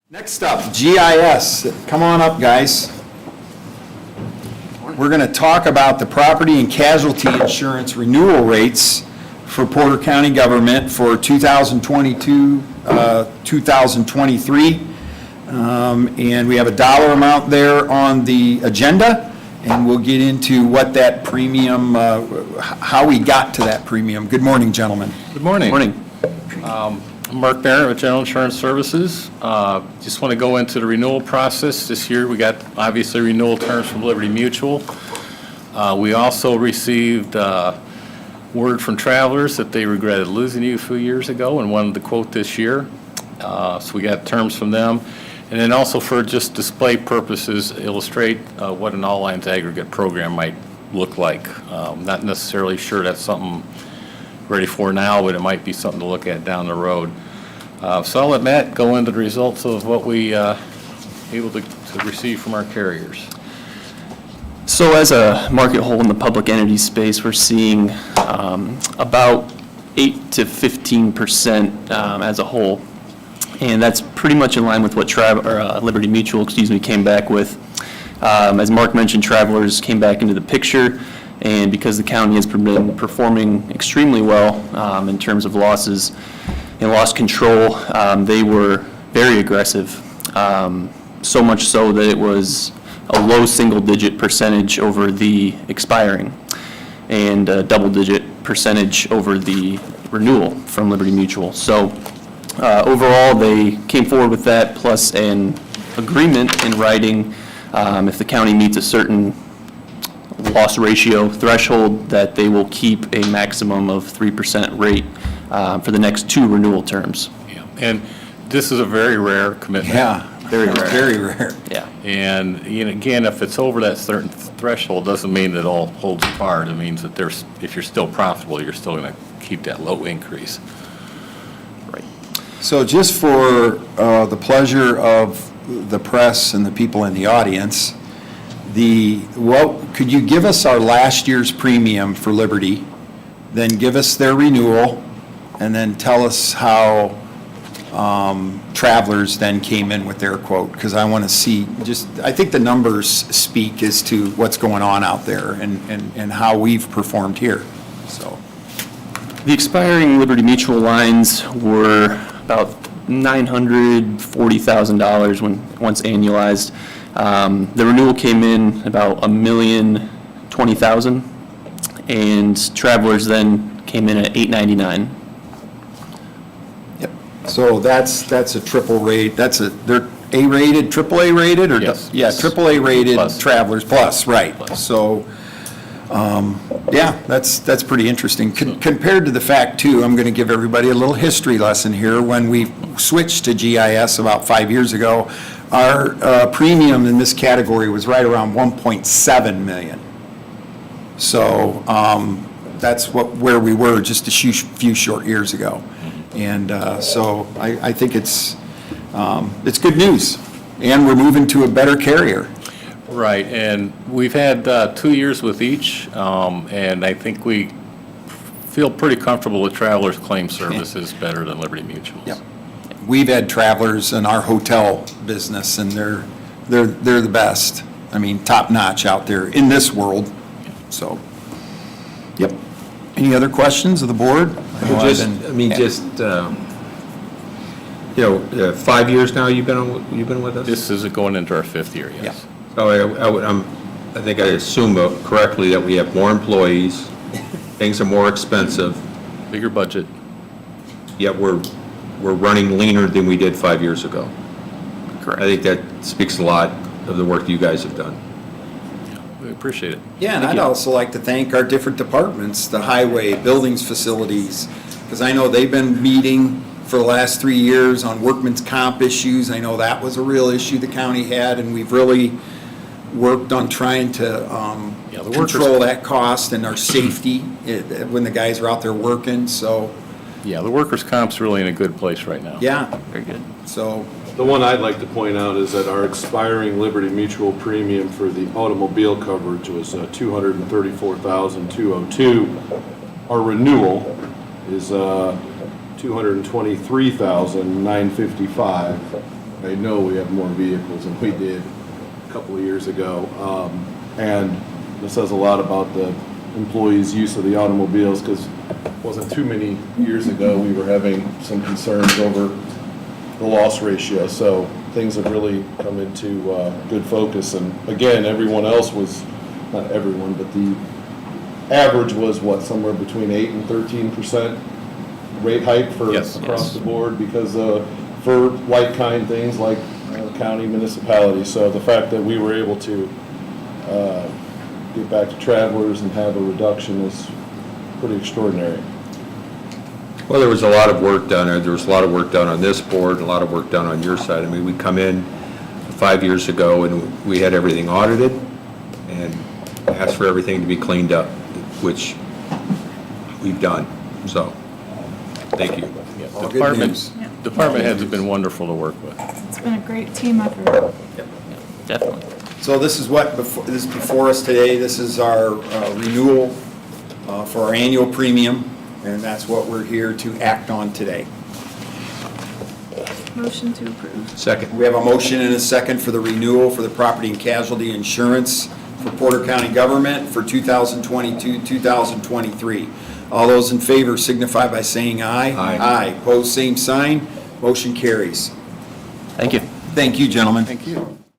Next up, GIS. Come on up, guys. We're going to talk about the property and casualty insurance renewal rates for Porter County government for 2022, 2023. And we have a dollar amount there on the agenda, and we'll get into what that premium, how we got to that premium. Good morning, gentlemen. Good morning. Morning. I'm Mark Barrett with General Insurance Services. Just want to go into the renewal process. This year we got obviously renewal terms from Liberty Mutual. We also received word from Travelers that they regretted losing you a few years ago and wanted to quote this year. So we got terms from them. And then also for just display purposes, illustrate what an all lines aggregate program might look like. Not necessarily sure that's something ready for now, but it might be something to look at down the road. So I'll let Matt go into the results of what we able to receive from our carriers. So as a market whole in the public entity space, we're seeing about 8 to 15% as a whole. And that's pretty much in line with what Liberty Mutual, came back with. As Mark mentioned, Travelers came back into the picture. And because the county has been performing extremely well in terms of losses and loss control, they were very aggressive, so much so that it was a low single-digit percentage over the expiring and a double-digit percentage over the renewal from Liberty Mutual. So overall, they came forward with that, plus an agreement in writing if the county meets a certain loss ratio threshold that they will keep a maximum of 3% rate for the next 2 renewal terms. Yeah. And this is a very rare commitment. Yeah, Very rare. very rare. Yeah. And again, if it's over that certain threshold, doesn't mean that it all holds apart. It means that if you're still profitable, you're still going to keep that low increase. Right. So just for the pleasure of the press and the people in the audience, could you give us our last year's premium for Liberty, then give us their renewal, and then tell us how Travelers then came in with their quote? Because I want to see, I think the numbers speak as to what's going on out there and how we've performed here. So The expiring Liberty Mutual lines were about $940,000 once annualized. The renewal came in about $1,020,000, and Travelers then came in at $899,000. Yep. So that's a triple rate. They're A-rated, triple A-rated, or Yes. yeah, triple A-rated Plus. Travelers Plus, right? Plus. So, yeah, that's pretty interesting. Compared to the fact too, I'm going to give everybody a little history lesson here. When we switched to GIS about 5 years ago, our premium in this category was right around 1.7 million. So that's where we were just a few short years ago. And so I think it's good news, and we're moving to a better carrier. Right, and we've had 2 years with each, and I think we feel pretty comfortable with Travelers Claim Services better than Liberty Mutual's. Yep. We've had Travelers in our hotel business, and they're the best. I mean, top notch out there in this world. So, yep. Any other questions of the board? 5 years now you've been with us? This is going into our 5th year, yes. Yeah. So I think I assume correctly that we have more employees, things are more expensive, Bigger budget. yet we're running leaner than we did 5 years ago. Correct. I think that speaks a lot of the work you guys have done. We appreciate it. Yeah, and I'd also like to thank our different departments, the highway, buildings, facilities, because I know they've been meeting for the last 3 years on workman's comp issues. I know that was a real issue the county had, and we've really worked on trying to control that cost and our safety when the guys are out there working, so, Yeah, the workers' comp's really in a good place right now. yeah, Very good. so, The one I'd like to point out is that our expiring Liberty Mutual premium for the automobile coverage was $234,202. Our renewal is $223,955. I know we have more vehicles than we did a couple of years ago. And this says a lot about the employees' use of the automobiles, because it wasn't too many years ago, we were having some concerns over the loss ratio. So things have really come into good focus. And again, everyone else was, not everyone, but the average was what, somewhere between 8 and 13% rate hike for Yes. across the board, because for like-kind things like county municipalities. So the fact that we were able to get back to travelers and have a reduction is pretty extraordinary. Well, there was a lot of work done, there was a lot of work done on this board, and a lot of work done on your side. I mean, we come in 5 years ago and we had everything audited and asked for everything to be cleaned up, which we've done, so, thank you. Yeah, All good news. Department heads have been wonderful to work with. It's been a great team effort. Definitely. So this is this is before us today. This is our renewal for our annual premium, and that's what we're here to act on today. Motion to approve. Second. We have a motion and a second for the renewal for the property and casualty insurance for Porter County government for 2022, 2023. All those in favor signify by saying aye. Aye. Aye. Opposed, same sign. Motion carries. Thank you. Thank you, gentlemen. Thank you.